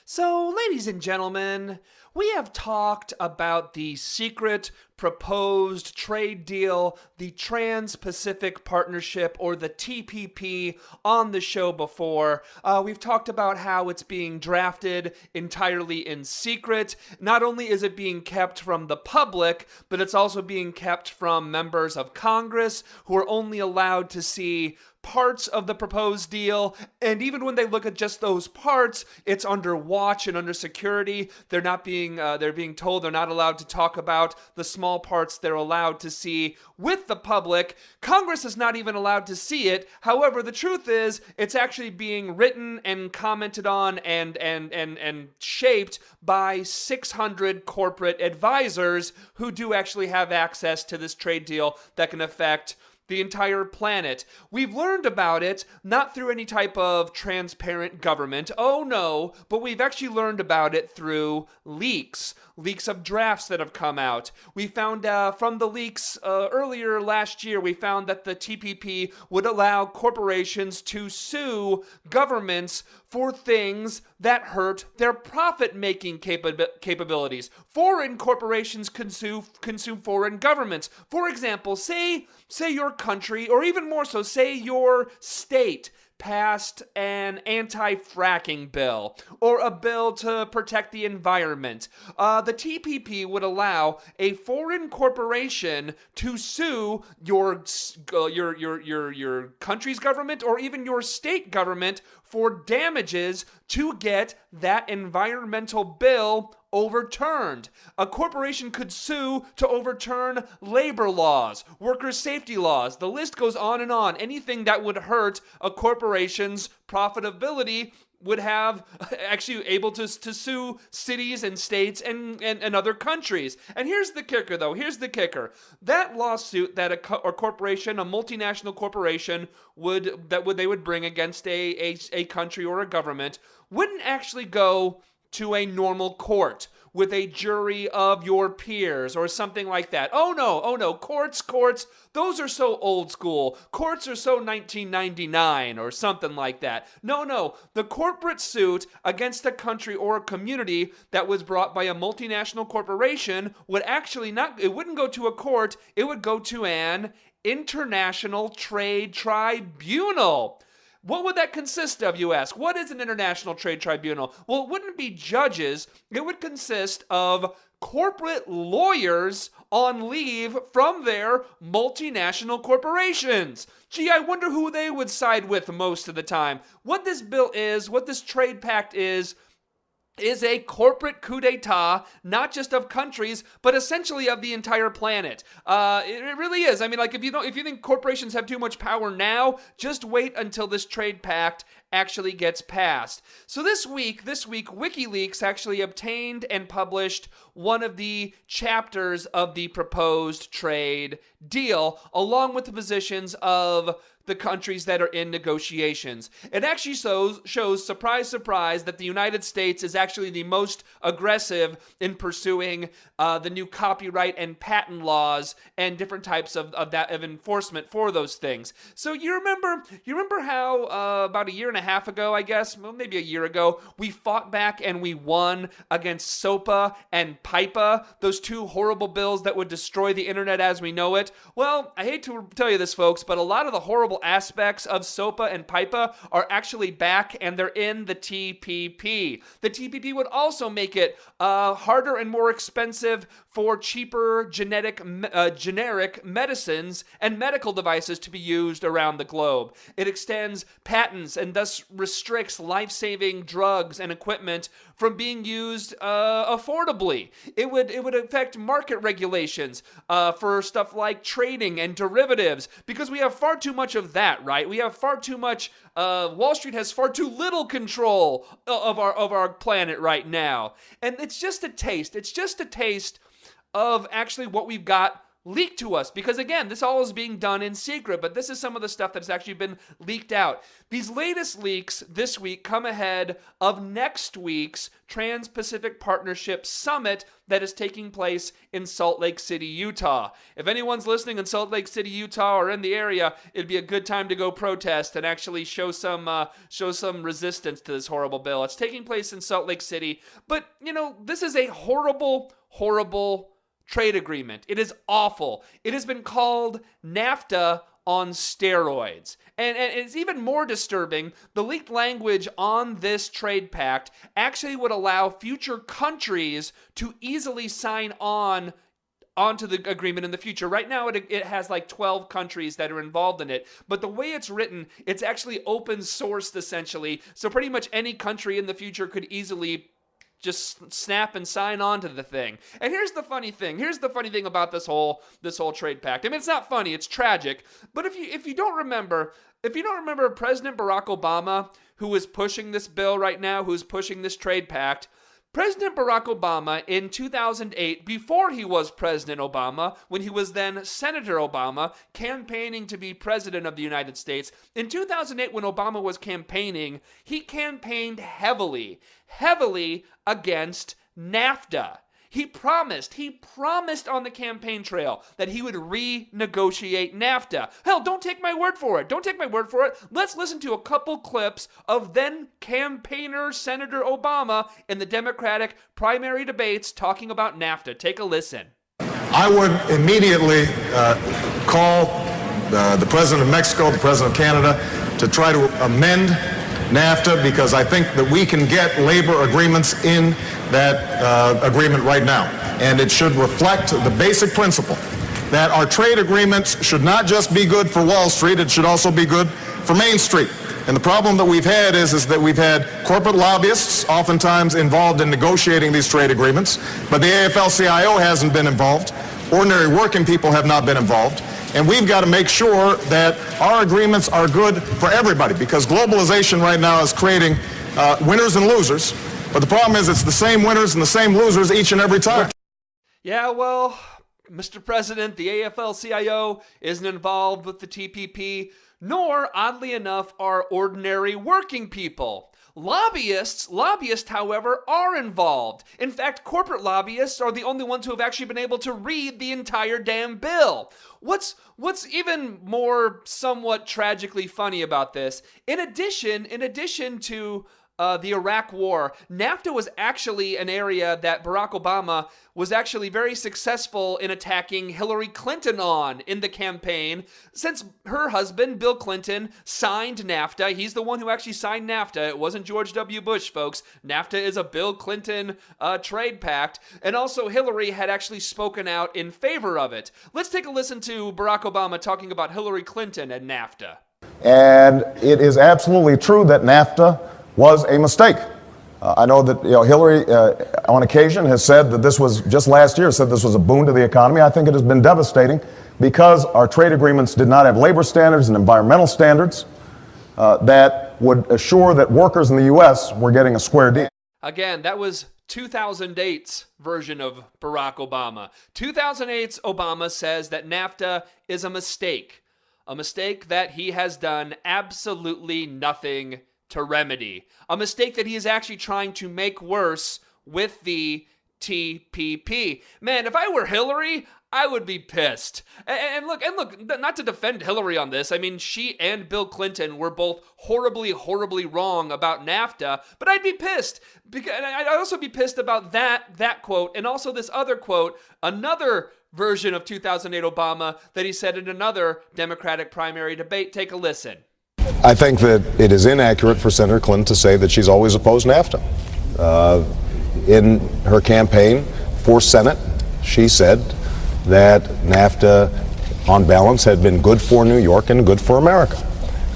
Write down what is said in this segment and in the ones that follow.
So, ladies and gentlemen, we have talked about the secret proposed trade deal, the Trans-Pacific Partnership, or the TPP, on the show before. We've talked about how it's being drafted entirely in secret. Not only is it being kept from the public, but it's also being kept from members of Congress who are only allowed to see parts of the proposed deal, and even when they look at just those parts, it's under watch and under security. They're being told they're not allowed to talk about the small parts they're allowed to see with the public. Congress is not even allowed to see it. However, the truth is, it's actually being written and commented on and shaped by 600 corporate advisors who do actually have access to this trade deal that can affect the entire planet. We've learned about it not through any type of transparent government. Oh no, but we've actually learned about it through leaks of drafts that have come out. We found from the leaks earlier last year, we found that the TPP would allow corporations to sue governments for things that hurt their profit-making capabilities. Foreign corporations can sue foreign governments. For example, say your country, or even more so, say your state passed an anti-fracking bill or a bill to protect the environment. The TPP would allow a foreign corporation to sue your country's government or even your state government for damages to get that environmental bill overturned. A corporation could sue to overturn labor laws, workers' safety laws. The list goes on and on. Anything that would hurt a corporation's profitability would have actually able to sue cities and states and other countries. And here's the kicker, though. Here's the kicker. That lawsuit that a corporation, a multinational corporation, they would bring against a country or a government wouldn't actually go to a normal court with a jury of your peers or something like that. Oh no, courts, those are so old school. Courts are so 1999 or something like that. No, the corporate suit against a country or a community that was brought by a multinational corporation would actually it wouldn't go to a court, it would go to an international trade tribunal. What would that consist of, you ask? What is an international trade tribunal? Well, it wouldn't be judges. It would consist of corporate lawyers on leave from their multinational corporations. Gee, I wonder who they would side with most of the time. What this bill is, what this trade pact is a corporate coup d'etat, not just of countries, but essentially of the entire planet. It really is. I mean, like, if you think corporations have too much power now, just wait until this trade pact actually gets passed. So this week, WikiLeaks actually obtained and published one of the chapters of the proposed trade deal, along with the positions of the countries that are in negotiations. It actually shows, surprise, surprise, that the United States is actually the most aggressive in pursuing the new copyright and patent laws and different types of enforcement for those things. So you remember how about a year and a half ago, I guess, well, maybe a year ago, we fought back and we won against SOPA and PIPA, those two horrible bills that would destroy the internet as we know it. Well, I hate to tell you this, folks, but a lot of the horrible aspects of SOPA and PIPA are actually back, and they're in the TPP. The TPP would also make it harder and more expensive for cheaper generic medicines and medical devices to be used around the globe. It extends patents and thus restricts life-saving drugs and equipment from being used affordably. It would affect market regulations for stuff like trading and derivatives, because we have far too much of that, right? We have far too much. Wall Street has far too little control of our planet right now, and it's just a taste. It's just a taste of actually what we've got leaked to us, because again, this all is being done in secret, but this is some of the stuff that's actually been leaked out. These latest leaks this week come ahead of next week's Trans-Pacific Partnership Summit that is taking place in Salt Lake City, Utah. If anyone's listening in Salt Lake City, Utah, or in the area, it'd be a good time to go protest and actually show some resistance to this horrible bill. It's taking place in Salt Lake City, but this is a horrible, horrible trade agreement. It is awful. It has been called NAFTA on steroids. And it's even more disturbing. The leaked language on this trade pact actually would allow future countries to easily sign onto the agreement in the future. Right now, it has like 12 countries that are involved in it. But the way it's written, it's actually open sourced essentially. So pretty much any country in the future could easily just snap and sign on to the thing. And here's the funny thing. Here's the funny thing about this whole trade pact. I mean, it's not funny, it's tragic. But if you don't remember President Barack Obama, who is pushing this bill right now, who's pushing this trade pact, President Barack Obama in 2008, before he was President Obama, when he was then Senator Obama, campaigning to be President of the United States, in 2008 when Obama was campaigning, he campaigned heavily against NAFTA. He promised on the campaign trail that he would renegotiate NAFTA. Hell, don't take my word for it. Let's listen to a couple clips of then campaigner Senator Obama in the Democratic primary debates talking about NAFTA. Take a listen. I would immediately call the President of Mexico, the President of Canada, to try to amend NAFTA, because I think that we can get labor agreements in that agreement right now. And it should reflect the basic principle that our trade agreements should not just be good for Wall Street, it should also be good for Main Street. And the problem that we've had is that we've had corporate lobbyists oftentimes involved in negotiating these trade agreements, but the AFL-CIO hasn't been involved. Ordinary working people have not been involved. And we've got to make sure that our agreements are good for everybody, because globalization right now is creating winners and losers. But the problem is it's the same winners and the same losers each and every time. Yeah, well, Mr. President, the AFL-CIO isn't involved with the TPP, nor, oddly enough, are ordinary working people. Lobbyists, however, are involved. In fact, corporate lobbyists are the only ones who have actually been able to read the entire damn bill. What's even more somewhat tragically funny about this, in addition to the Iraq War, NAFTA was actually an area that Barack Obama was actually very successful in attacking Hillary Clinton on in the campaign, since her husband, Bill Clinton, signed NAFTA. He's the one who actually signed NAFTA. It wasn't George W. Bush, folks. NAFTA is a Bill Clinton trade pact, and also Hillary had actually spoken out in favor of it. Let's take a listen to Barack Obama talking about Hillary Clinton and NAFTA. And it is absolutely true that NAFTA was a mistake. I know that Hillary, on occasion, has said that this was, just last year, said this was a boon to the economy. I think it has been devastating because our trade agreements did not have labor standards and environmental standards that would assure that workers in the U.S. were getting a square deal. Again, that was 2008's version of Barack Obama. 2008's Obama says that NAFTA is a mistake that he has done absolutely nothing to remedy, a mistake that he is actually trying to make worse with the TPP. Man, if I were Hillary, I would be pissed. And look, not to defend Hillary on this. I mean, she and Bill Clinton were both horribly, horribly wrong about NAFTA, but I'd be pissed. And I'd also be pissed about that quote, and also this other quote, another version of 2008 Obama that he said in another Democratic primary debate. Take a listen. I think that it is inaccurate for Senator Clinton to say that she's always opposed NAFTA. In her campaign for Senate, she said that NAFTA, on balance, had been good for New York and good for America.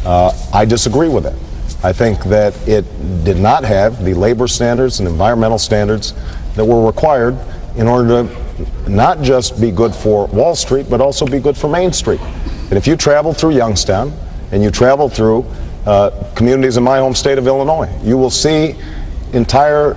I disagree with that. I think that it did not have the labor standards and environmental standards that were required in order to not just be good for Wall Street, but also be good for Main Street. And if you travel through Youngstown, and you travel through communities in my home state of Illinois, you will see entire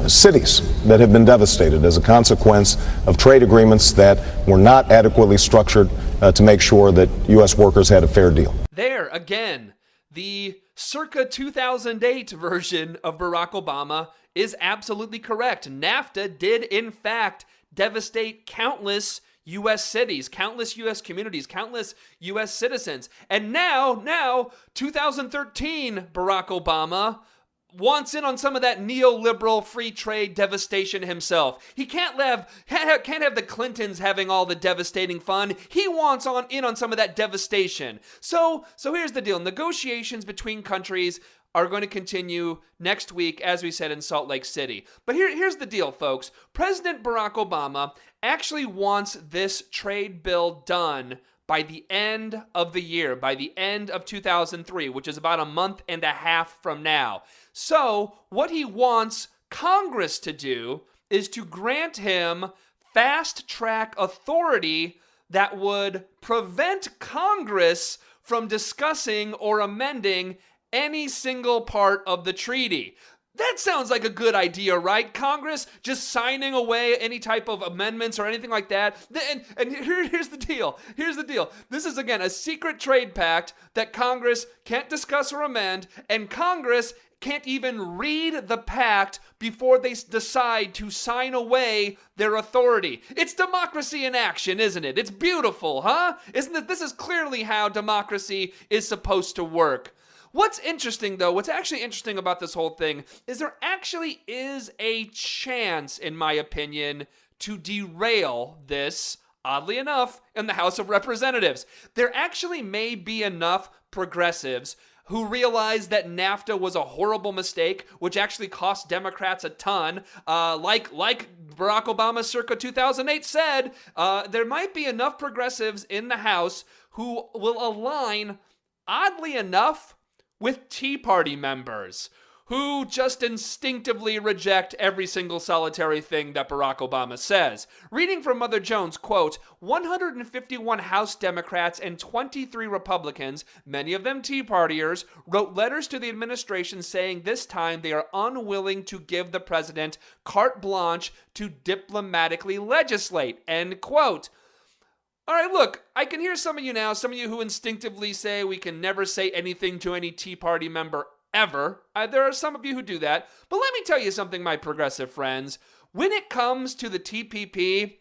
cities that have been devastated as a consequence of trade agreements that were not adequately structured to make sure that U.S. workers had a fair deal. There, again, the circa 2008 version of Barack Obama is absolutely correct. NAFTA did, in fact, devastate countless U.S. cities, countless U.S. communities, countless U.S. citizens. And now, 2013 Barack Obama wants in on some of that neoliberal free trade devastation himself. He can't have the Clintons having all the devastating fun. He wants in on some of that devastation. So here's the deal. Negotiations between countries are going to continue next week, as we said, in Salt Lake City. But here's the deal, folks. President Barack Obama actually wants this trade bill done by the end of the year, by the end of 2003, which is about a month and a half from now. So what he wants Congress to do is to grant him fast-track authority that would prevent Congress from discussing or amending any single part of the treaty. That sounds like a good idea, right? Congress just signing away any type of amendments or anything like that. And here's the deal. Here's the deal. This is, again, a secret trade pact that Congress can't discuss or amend, and Congress can't even read the pact before they decide to sign away their authority. It's democracy in action, isn't it? It's beautiful, huh? Isn't it? This is clearly how democracy is supposed to work. What's interesting, though, what's actually interesting about this whole thing is there actually is a chance, in my opinion, to derail this, oddly enough, in the House of Representatives. There actually may be enough progressives who realize that NAFTA was a horrible mistake, which actually cost Democrats a ton. Like Barack Obama circa 2008 said, there might be enough progressives in the House who will align, oddly enough, with Tea Party members who just instinctively reject every single solitary thing that Barack Obama says. Reading from Mother Jones, quote, 151 House Democrats and 23 Republicans, many of them Tea Partiers, wrote letters to the administration saying this time they are unwilling to give the president carte blanche to diplomatically legislate, end quote. All right, look, I can hear some of you now, some of you who instinctively say we can never say anything to any Tea Party member ever. There are some of you who do that. But let me tell you something, my progressive friends. When it comes to the TPP,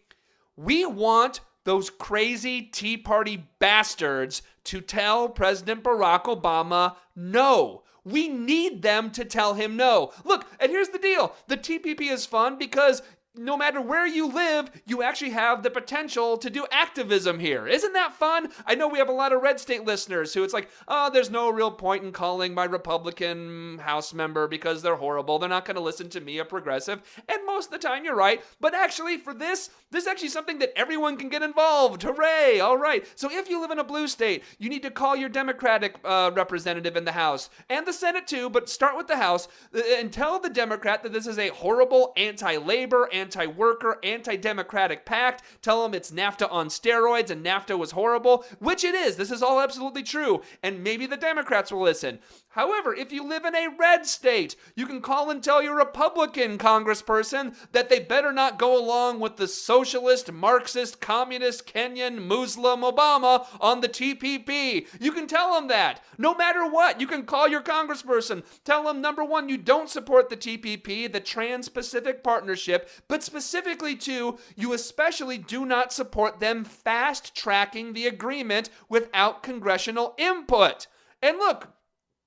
we want those crazy Tea Party bastards to tell President Barack Obama no. We need them to tell him no. Look, and here's the deal. The TPP is fun because no matter where you live, you actually have the potential to do activism here. Isn't that fun? I know we have a lot of red state listeners who it's like, oh, there's no real point in calling my Republican House member because they're horrible. They're not going to listen to me, a progressive. And most of the time, you're right. But actually, for this is actually something that everyone can get involved. Hooray! All right. So if you live in a blue state, you need to call your Democratic representative in the House and the Senate too, but start with the House and tell the Democrat that this is a horrible anti-labor, anti-worker, anti-democratic pact. Tell them it's NAFTA on steroids and NAFTA was horrible, which it is. This is all absolutely true. And maybe the Democrats will listen. However, if you live in a red state, you can call and tell your Republican congressperson that they better not go along with the socialist, Marxist, communist, Kenyan, Muslim Obama on the TPP. You can tell them that. No matter what, you can call your congressperson. Tell them, number one, you don't support the TPP, the Trans-Pacific Partnership, but specifically, too, you especially do not support them fast-tracking the agreement without congressional input. And look,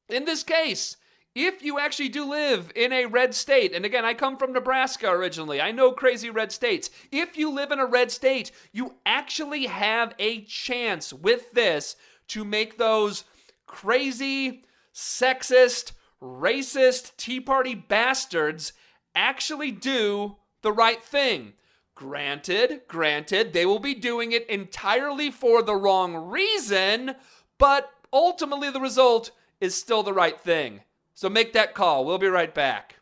in this case, if you actually do live in a red state, and again, I come from Nebraska originally, I know crazy red states. If you live in a red state, you actually have a chance with this to make those crazy, sexist, racist Tea Party bastards actually do the right thing. Granted, they will be doing it entirely for the wrong reason, but ultimately the result is still the right thing. So make that call. We'll be right back.